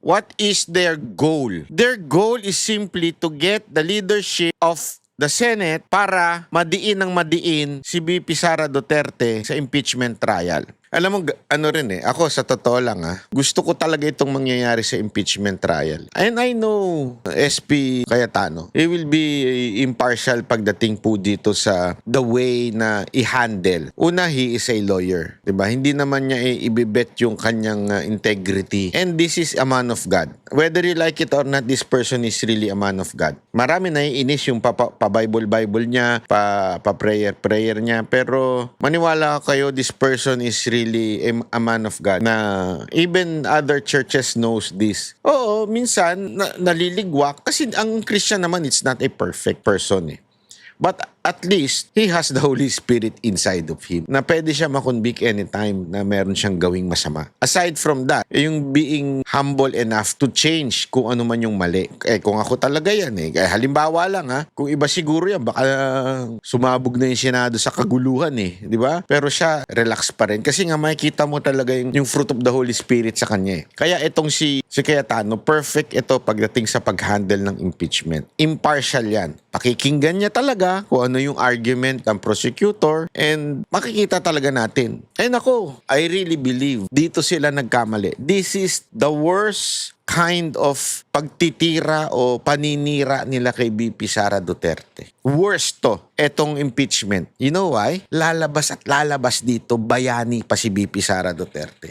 What is their goal? Their goal is simply to get the leadership of the Senate para madiin ng madiin si VP Sara Duterte sa impeachment trial. Alam mo, ano rin ako sa totoo lang gusto ko talaga itong mangyayari sa impeachment trial. And I know SP Cayetano, he will be impartial pagdating po dito sa the way na i-handle. Una, he is a lawyer. Diba? Hindi naman niya ibibet yung kanyang integrity. And this is a man of God. Whether you like it or not, this person is really a man of God. Marami na iinis yung pa-Bible niya, pa-prayer niya. Pero maniwala kayo, this person is really a man of God na even other churches knows this. Oo, minsan naliligwak kasi ang Christian naman, it's not a perfect person But at least, he has the Holy Spirit inside of him na pwede siya makonvict anytime na meron siyang gawing masama. Aside from that, yung being humble enough to change kung ano man yung mali. Kung ako talaga yan halimbawa lang kung iba siguro yan, baka sumabog na yung Senado sa kaguluhan di ba? Pero siya, relax pa rin. Kasi nga makikita mo talaga yung fruit of the Holy Spirit sa kanya Kaya itong si Cayetano, perfect ito pagdating sa pag-handle ng impeachment. Impartial yan. Pakikinggan niya talaga kung ano yung argument ng prosecutor and makikita talaga natin. And ako, I really believe dito sila nagkamali. This is the worst kind of pagtitira o paninira nila kay VP Sara Duterte. Worst to, etong impeachment. You know why? Lalabas at lalabas dito, bayani pa si VP Sara Duterte.